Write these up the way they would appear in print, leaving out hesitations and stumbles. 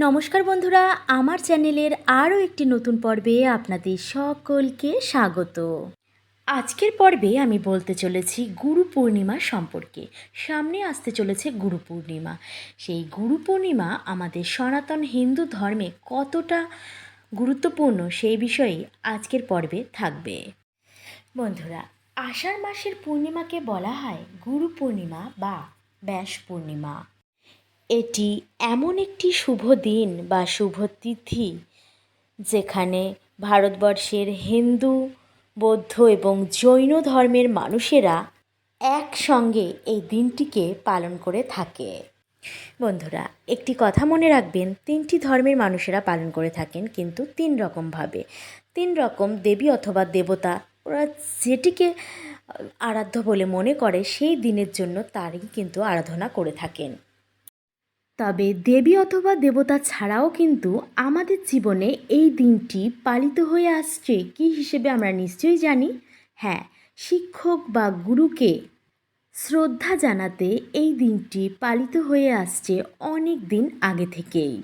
নমস্কার বন্ধুরা, আমার চ্যানেলের আরও একটি নতুন পর্বে আপনাদের সকলকে স্বাগত। আজকের পর্বে আমি বলতে চলেছি গুরু পূর্ণিমা সম্পর্কে। সামনে আসতে চলেছে গুরু পূর্ণিমা। সেই গুরু পূর্ণিমা আমাদের সনাতন হিন্দু ধর্মে কতটা গুরুত্বপূর্ণ সেই বিষয়ে আজকের পর্বে থাকবে। বন্ধুরা, আষাঢ় মাসের পূর্ণিমাকে বলা হয় গুরু পূর্ণিমা বা ব্যাস পূর্ণিমা। এটি এমন একটি শুভ দিন বা শুভ তিথি যেখানে ভারতবর্ষের হিন্দু, বৌদ্ধ এবং জৈন ধর্মের মানুষেরা একসঙ্গে এই দিনটিকে পালন করে থাকে। বন্ধুরা, একটি কথা মনে রাখবেন, 3টি ধর্মের মানুষেরা পালন করে থাকেন, কিন্তু 3 রকমভাবে। 3 রকম দেবী অথবা দেবতা ওরা যেটিকে আরাধ্য বলে মনে করে সেই দিনের জন্য তারই কিন্তু আরাধনা করে থাকেন। তবে দেবী অথবা দেবতা ছাড়াও কিন্তু আমাদের জীবনে এই দিনটি পালিত হয়ে আসছে কী হিসেবে আমরা নিশ্চয়ই জানি। হ্যাঁ, শিক্ষক বা গুরুকে শ্রদ্ধা জানাতে এই দিনটি পালিত হয়ে আসছে অনেক দিন আগে থেকেই।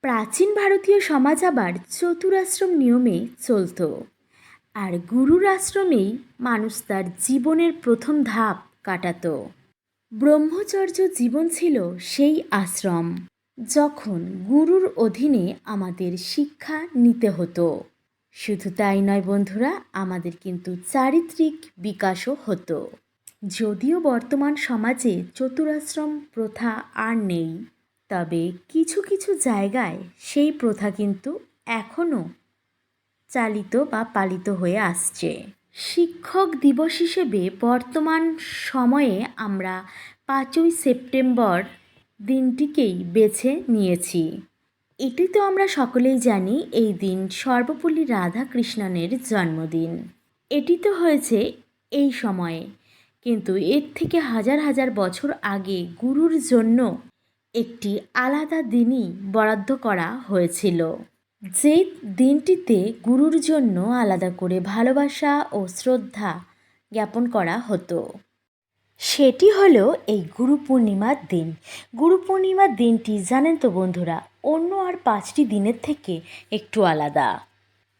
প্রাচীন ভারতীয় সমাজ আবার চতুরাশ্রম নিয়মে চলত, আর গুরুর আশ্রমেই মানুষ তার জীবনের প্রথম ধাপ কাটাতো। ব্রহ্মচর্য জীবন ছিল সেই আশ্রম, যখন গুরুর অধীনে আমাদের শিক্ষা নিতে হতো। শুধু তাই নয় বন্ধুরা, আমাদের কিন্তু চারিত্রিক বিকাশও হতো। যদিও বর্তমান সমাজে চতুরাশ্রম প্রথা আর নেই, তবে কিছু কিছু জায়গায় সেই প্রথা কিন্তু এখনও চালিত বা পালিত হয়ে আসছে। শিক্ষক দিবস হিসেবে বর্তমান সময়ে আমরা 5ই সেপ্টেম্বর দিনটিকেই বেছে নিয়েছি। এটি তো আমরা সকলেই জানি, এই দিন সর্বপল্লী রাধাকৃষ্ণনের জন্মদিন। এটি তো হয়েছে এই সময়ে, কিন্তু এর থেকে হাজার হাজার বছর আগে গুরুর জন্য একটি আলাদা দিনই বরাদ্দ করা হয়েছিল, যে দিনটিতে গুরুর জন্য আলাদা করে ভালোবাসা ও শ্রদ্ধা জ্ঞাপন করা হতো। সেটি হলো এই গুরু পূর্ণিমার দিন। গুরু পূর্ণিমার দিনটি জানেন তো বন্ধুরা, অন্য আর 5টি দিনের থেকে একটু আলাদা।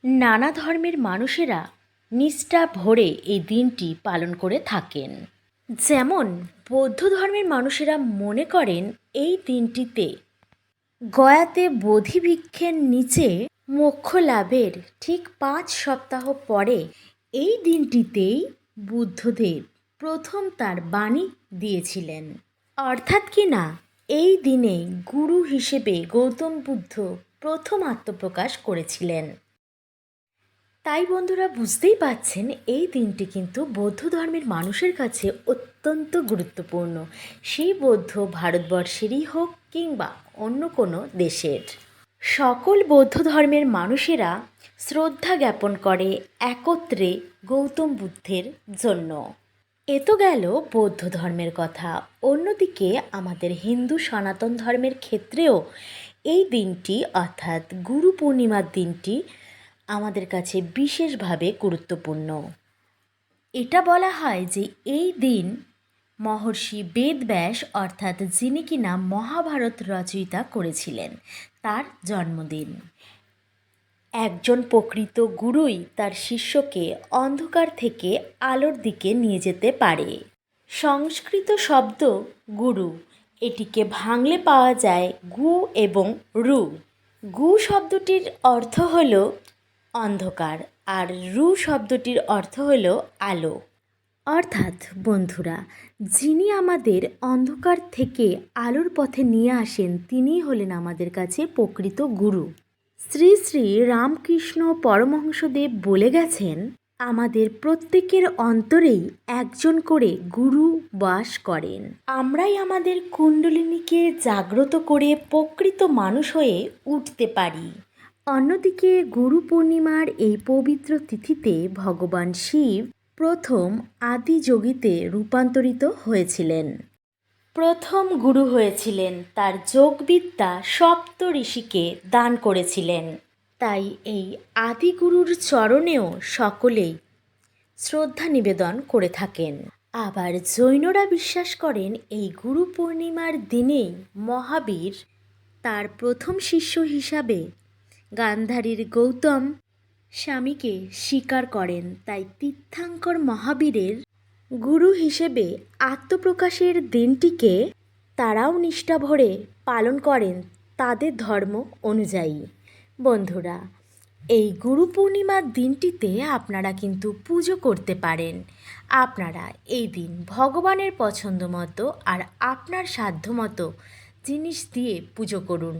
নানা ধর্মের মানুষেরা নিষ্ঠা ভরে এই দিনটি পালন করে থাকেন। যেমন বৌদ্ধ ধর্মের মানুষেরা মনে করেন এই দিনটিতে গয়াতে বোধিবৃক্ষের নিচে মোক্ষ লাভের ঠিক 5 সপ্তাহ পরে এই দিনটিতেই বুদ্ধদেব প্রথম তার বাণী দিয়েছিলেন। অর্থাৎ কি না, এই দিনে গুরু হিসেবে গৌতম বুদ্ধ প্রথম আত্মপ্রকাশ করেছিলেন। তাই বন্ধুরা, বুঝতেই পাচ্ছেন এই দিনটি কিন্তু বৌদ্ধ ধর্মের মানুষের কাছে অত্যন্ত গুরুত্বপূর্ণ। সেই বৌদ্ধ ভারতবর্ষেরই হোক কিংবা অন্য কোনো দেশের। সকল বৌদ্ধ ধর্মের মানুষেরা শ্রদ্ধা জ্ঞাপন করে একত্রে গৌতম বুদ্ধের জন্য। এ তো গেল বৌদ্ধ ধর্মের কথা। অন্যদিকে আমাদের হিন্দু সনাতন ধর্মের ক্ষেত্রেও এই দিনটি অর্থাৎ গুরু পূর্ণিমার দিনটি আমাদের কাছে বিশেষভাবে গুরুত্বপূর্ণ। এটা বলা হয় যে এই দিন মহর্ষি বেদব্যাস অর্থাৎ যিনি কিনা মহাভারত রচয়িতা করেছিলেন, তার জন্মদিন। একজন প্রকৃত গুরুই তার শিষ্যকে অন্ধকার থেকে আলোর দিকে নিয়ে যেতে পারে। সংস্কৃত শব্দ গুরু, এটিকে ভাঙলে পাওয়া যায় গু এবং রু। গু শব্দটির অর্থ হল অন্ধকার, আর রু শব্দটির অর্থ হল আলো। অর্থাৎ বন্ধুরা, যিনি আমাদের অন্ধকার থেকে আলোর পথে নিয়ে আসেন তিনিই হলেন আমাদের কাছে প্রকৃত গুরু। শ্রী শ্রী রামকৃষ্ণ পরমহংসদেব বলে গেছেন, আমাদের প্রত্যেকের অন্তরেই একজন করে গুরু বাস করেন। আমরাই আমাদের কুণ্ডলিনীকে জাগ্রত করে প্রকৃত মানুষ হয়ে উঠতে পারি। অন্যদিকে গুরু পূর্ণিমার এই পবিত্র তিথিতে ভগবান শিব প্রথম আদি যোগীতে রূপান্তরিত হয়েছিলেন। প্রথম গুরু হয়েছিলেন, তার যোগবিদ্যা সপ্ত ঋষিকে দান করেছিলেন। তাই এই আদিগুরুর চরণেও সকলেই শ্রদ্ধা নিবেদন করে থাকেন। আবার জৈনরা বিশ্বাস করেন এই গুরু পূর্ণিমার দিনেই মহাবীর তার প্রথম শিষ্য হিসাবে গান্ধারীর গৌতম স্বামীকে স্বীকার করেন। তাই তীর্থঙ্কর মহাবীরের গুরু হিসেবে আত্মপ্রকাশের দিনটিকে তারাও নিষ্ঠা ভরে পালন করেন তাদের ধর্ম অনুযায়ী। বন্ধুরা, এই গুরু পূর্ণিমার দিনটিতে আপনারা কিন্তু পুজো করতে পারেন। আপনারা এই দিন ভগবানের পছন্দ মতো আর আপনার সাধ্য মতো জিনিস দিয়ে পুজো করুন।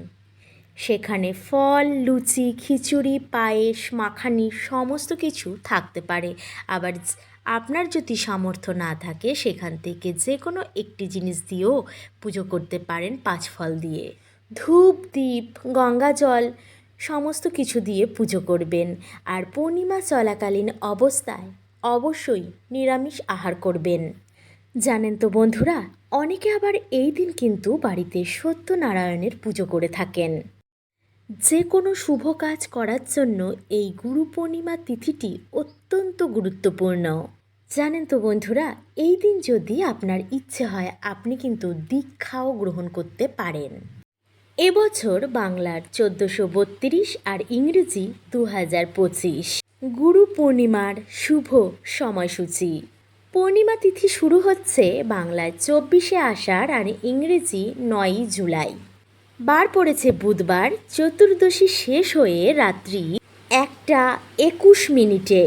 সেখানে ফল, লুচি, খিচুড়ি, পায়েস, মাখানি সমস্ত কিছু থাকতে পারে। আবার আপনার যদি সামর্থ্য না থাকে সেখান থেকে যে কোনো একটি জিনিস দিয়েও পুজো করতে পারেন 5 ফল দিয়ে। ধূপ, দীপ, গঙ্গা জল সমস্ত কিছু দিয়ে পুজো করবেন। আর পূর্ণিমা চলাকালীন অবস্থায় অবশ্যই নিরামিষ আহার করবেন। জানেন তো বন্ধুরা, অনেকে আবার এই দিন কিন্তু বাড়িতে সত্যনারায়ণের পুজো করে থাকেন। যে কোনো শুভ কাজ করার জন্য এই গুরু পূর্ণিমা তিথিটি অত্যন্ত গুরুত্বপূর্ণ। জানেন তো বন্ধুরা, এই দিন যদি আপনার ইচ্ছে হয় আপনি কিন্তু দীক্ষাও গ্রহণ করতে পারেন। এবছর বাংলার 1432 আর ইংরেজি 2025 গুরু পূর্ণিমার শুভ সময়সূচি। পূর্ণিমা তিথি শুরু হচ্ছে বাংলায় 24শে আষাঢ় আর ইংরেজি 9ই জুলাই। বার পড়েছে বুধবার, চতুর্দশী শেষ হয়ে রাত্রি 1:21।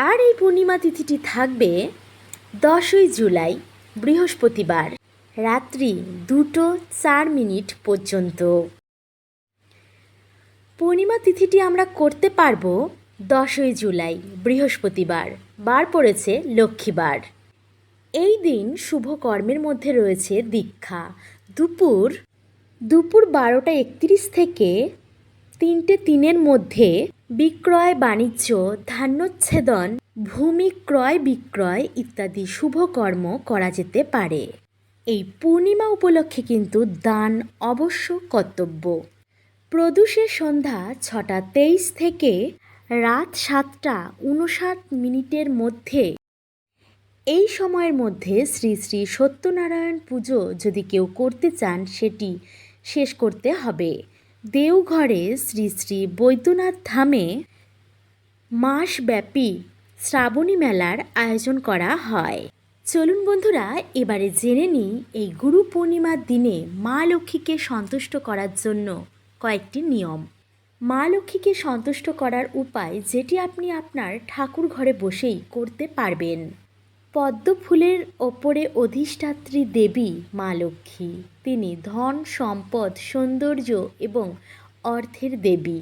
আর এই পূর্ণিমা তিথিটি থাকবে 10ই জুলাই বৃহস্পতিবার রাত্রি 2:04 পর্যন্ত। পূর্ণিমা তিথিটি আমরা করতে পারবো 10ই জুলাই বৃহস্পতিবার, বার পড়েছে লক্ষ্মীবার। এই দিন শুভ কর্মের মধ্যে রয়েছে দীক্ষা। দুপুর 12:31 থেকে 3:03 মধ্যে বিক্রয় বাণিজ্য, ধান্যচ্ছেদন, ভূমি ক্রয় বিক্রয় ইত্যাদি শুভ কর্ম করা যেতে পারে। এই পূর্ণিমা উপলক্ষে কিন্তু দান অবশ্য কর্তব্য। প্রদোষের সন্ধ্যা 6:23 থেকে রাত 7:59 মধ্যে, এই সময়ের মধ্যে শ্রী শ্রী সত্যনারায়ণ পুজো যদি কেউ করতে চান সেটি শেষ করতে হবে। দেওঘরে শ্রী শ্রী বৈদ্যনাথ ধামে মাসব্যাপী শ্রাবণী মেলার আয়োজন করা হয়। চলুন বন্ধুরা, এবারে জেনে নিই এই গুরু পূর্ণিমার দিনে মা লক্ষ্মীকে সন্তুষ্ট করার জন্য কয়েকটি নিয়ম। মা লক্ষ্মীকে সন্তুষ্ট করার উপায় যেটি আপনি আপনার ঠাকুর ঘরে বসেই করতে পারবেন। পদ্ম ফুলের ওপরে অধিষ্ঠাত্রী দেবী মা লক্ষ্মী। তিনি ধন, সম্পদ, সৌন্দর্য এবং অর্থের দেবী।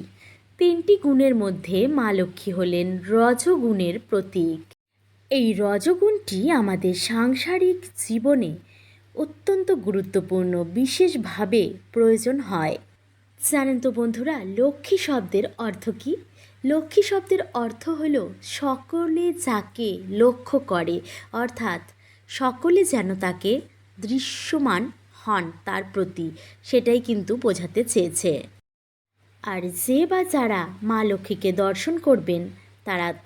3টি গুণের মধ্যে মা লক্ষ্মী হলেন রজগুণের প্রতীক। এই রজগুণটি আমাদের সাংসারিক জীবনে অত্যন্ত গুরুত্বপূর্ণ, বিশেষভাবে প্রয়োজন হয়। জানেন তো বন্ধুরা, লক্ষ্মী শব্দের অর্থ কী? লক্ষ্মী শব্দের অর্থ হল সকলে যাকে লক্ষ্য করে, অর্থাৎ সকলে যেন তাকে দৃশ্যমান হন তার প্রতি, সেটাই কিন্তু বোঝাতে চেয়েছে। আর যে বা যারা মা লক্ষ্মীকে দর্শন করবেন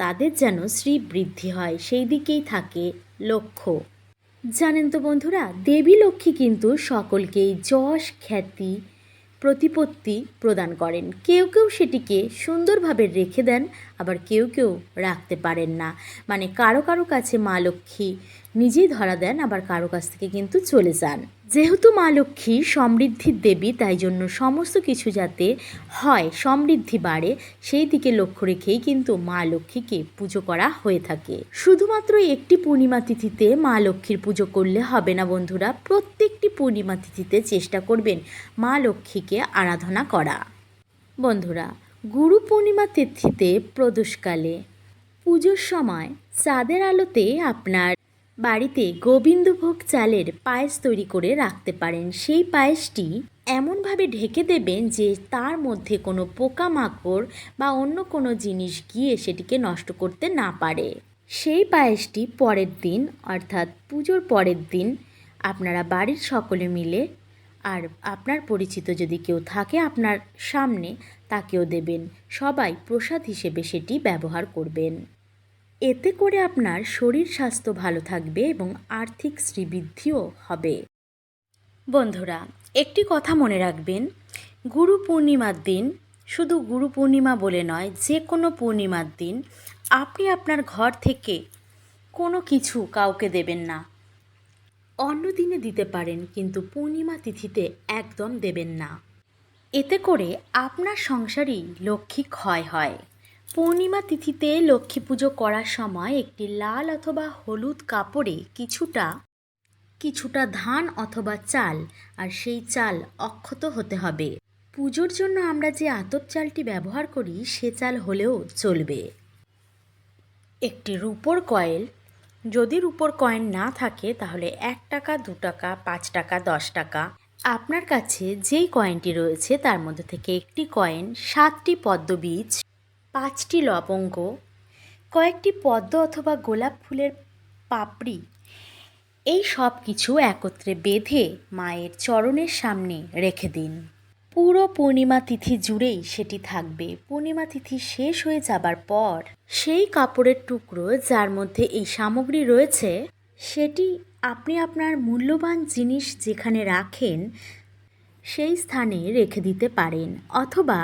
তাদের যেন শ্রীবৃদ্ধি হয়, সেই দিকেই থাকে লক্ষ্য। জানেন তো বন্ধুরা, দেবী লক্ষ্মী কিন্তু সকলকেই যশ, খ্যাতি, প্রতিপত্তি প্রদান করেন। কেউ কেউ সেটিকে সুন্দরভাবে রেখে দেন, আবার কেউ কেউ রাখতে পারেন না। মানে কারো কারো কাছে মা লক্ষ্মী নিজেই ধরা দেন, আবার কারো কাছ থেকে কিন্তু চলে যান। যেহেতু মা লক্ষ্মী সমৃদ্ধির দেবী, তাই জন্য সমস্ত কিছু যাতে হয়, সমৃদ্ধি বাড়ে, সেই দিকে লক্ষ্য রেখেই কিন্তু মা লক্ষ্মীকে পুজো করা হয়ে থাকে। শুধুমাত্র একটি পূর্ণিমা তিথিতে মা লক্ষ্মীর পুজো করলে হবে না বন্ধুরা, প্রত্যেকটি পূর্ণিমা তিথিতে চেষ্টা করবেন মা লক্ষ্মীকে আরাধনা করা। বন্ধুরা, গুরু পূর্ণিমা তিথিতে প্রদোষকালে পুজোর সময় চাঁদের আলোতে আপনার বাড়িতে গোবিন্দভোগ চালের পায়েস তৈরি করে রাখতে পারেন। সেই পায়েসটি এমনভাবে ঢেকে দেবেন যে তার মধ্যে কোনো পোকামাকড় বা অন্য কোনো জিনিস গিয়ে সেটিকে নষ্ট করতে না পারে। সেই পায়েসটি পরের দিন, অর্থাৎ পুজোর পরের দিন আপনারা বাড়ির সকলে মিলে, আর আপনার পরিচিত যদি কেউ থাকে আপনার সামনে, তাকেও দেবেন। সবাই প্রসাদ হিসেবে সেটি ব্যবহার করবেন। এতে করে আপনার শরীর স্বাস্থ্য ভালো থাকবে এবং আর্থিক শ্রীবৃদ্ধিও হবে। বন্ধুরা, একটি কথা মনে রাখবেন, গুরু পূর্ণিমার দিন, শুধু গুরু পূর্ণিমা বলে নয়, যে কোনো পূর্ণিমার দিন আপনি আপনার ঘর থেকে কোনো কিছু কাউকে দেবেন না। অন্য দিনে দিতে পারেন, কিন্তু পূর্ণিমা তিথিতে একদম দেবেন না। এতে করে আপনার সংসারেই লক্ষ্মী ক্ষয় হয়। পূর্ণিমা তিথিতে লক্ষ্মী পুজো করার সময় একটি লাল অথবা হলুদ কাপড়ে কিছুটা ধান অথবা চাল, আর সেই চাল অক্ষত হতে হবে। পুজোর জন্য আমরা যে আতপ চালটি ব্যবহার করি সে চাল হলেও চলবে। একটি রূপোর কয়েল, যদি রূপোর কয়েন না থাকে তাহলে 1 টাকা, 2 টাকা, 5 টাকা, 10 টাকা, আপনার কাছে যেই কয়েনটি রয়েছে তার মধ্যে থেকে একটি কয়েন, 7টি পদ্মবীজ, 5টি লবঙ্গ, কয়েকটি পদ্ম অথবা গোলাপ ফুলের পাপড়ি, এই সব কিছু একত্রে বেঁধে মায়ের চরণের সামনে রেখে দিন। পুরো পূর্ণিমা তিথি জুড়েই সেটি থাকবে। পূর্ণিমা তিথি শেষ হয়ে যাবার পর সেই কাপড়ের টুকরো যার মধ্যে এই সামগ্রী রয়েছে সেটি আপনি আপনার মূল্যবান জিনিস যেখানে রাখেন সেই স্থানে রেখে দিতে পারেন, অথবা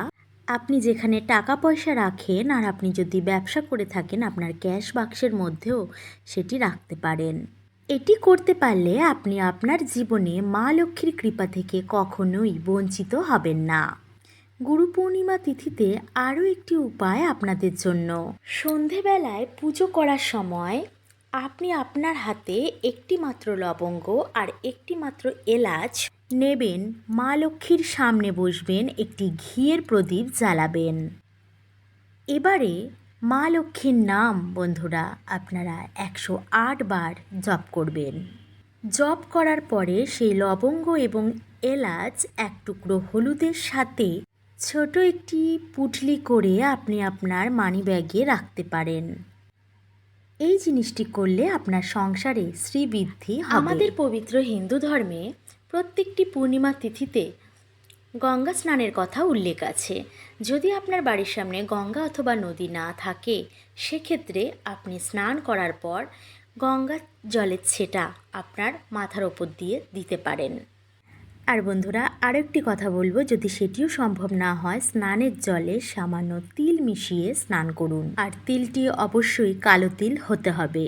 আপনি যেখানে টাকা পয়সা রাখেন আর আপনি যদি ব্যবসা করে থাকেন আপনার ক্যাশ বাক্সের মধ্যেও সেটি রাখতে পারেন। এটি করতে পারলে আপনি আপনার জীবনে মা লক্ষ্মীর কৃপা থেকে কখনোই বঞ্চিত হবেন না। গুরু পূর্ণিমা তিথিতে আরও একটি উপায় আপনাদের জন্য। সন্ধেবেলায় পুজো করার সময় আপনি আপনার হাতে একটি মাত্র লবঙ্গ আর একটি মাত্র এলাচ নেবেন, মা লক্ষ্মীর সামনে বসবেন, একটি ঘিয়ের প্রদীপ জ্বালাবেন। এবারে মা লক্ষ্মীর নাম বন্ধুরা আপনারা 108 বার জপ করবেন। জপ করার পরে সেই লবঙ্গ এবং এলাচ এক টুকরো হলুদের সাথে ছোট একটি পুঁটলি করে আপনি আপনার মানিব্যাগে রাখতে পারেন। এই জিনিসটি করলে আপনার সংসারে শ্রীবৃদ্ধি হবে। আমাদের পবিত্র হিন্দু ধর্মে প্রত্যেকটি পূর্ণিমা তিথিতে গঙ্গা স্নানের কথা উল্লেখ আছে। যদি আপনার বাড়ির সামনে গঙ্গা অথবা নদী না থাকে সেক্ষেত্রে আপনি স্নান করার পর গঙ্গার জলের ছেটা আপনার মাথার ওপর দিয়ে দিতে পারেন। আর বন্ধুরা আরও একটি কথা বলবো, যদি সেটিও সম্ভব না হয় স্নানের জলে সামান্য তিল মিশিয়ে স্নান করুন, আর তিলটি অবশ্যই কালো তিল হতে হবে।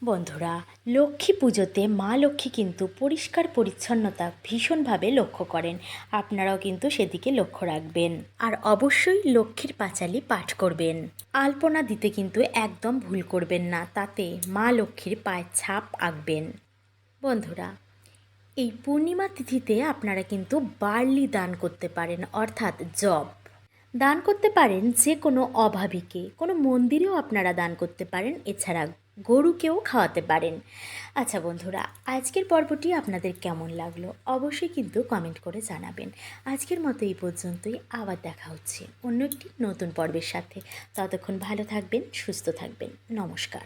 বন্ধুরা, লক্ষ্মী পুজোতে মা লক্ষ্মী কিন্তু পরিষ্কার পরিচ্ছন্নতা ভীষণভাবে লক্ষ্য করেন, আপনারাও কিন্তু সেদিকে লক্ষ্য রাখবেন। আর অবশ্যই লক্ষ্মীর পাঁচালি পাঠ করবেন। আলপনা দিতে কিন্তু একদম ভুল করবেন না, তাতে মা লক্ষ্মীর পায়ের ছাপ আঁকবেন। বন্ধুরা, এই পূর্ণিমা তিথিতে আপনারা কিন্তু বার্লি দান করতে পারেন, অর্থাৎ জব দান করতে পারেন যে কোনো অভাবীকে, কোনো মন্দিরেও আপনারা দান করতে পারেন, এছাড়া গরুকেও খাওয়াতে পারেন। আচ্ছা বন্ধুরা, আজকের পর্বটি আপনাদের কেমন লাগলো অবশ্যই কিন্তু কমেন্ট করে জানাবেন। আজকের মতো এই পর্যন্তই, আবার দেখা হচ্ছে অন্য একটি নতুন পর্বের সাথে। ততক্ষণ ভালো থাকবেন, সুস্থ থাকবেন। নমস্কার।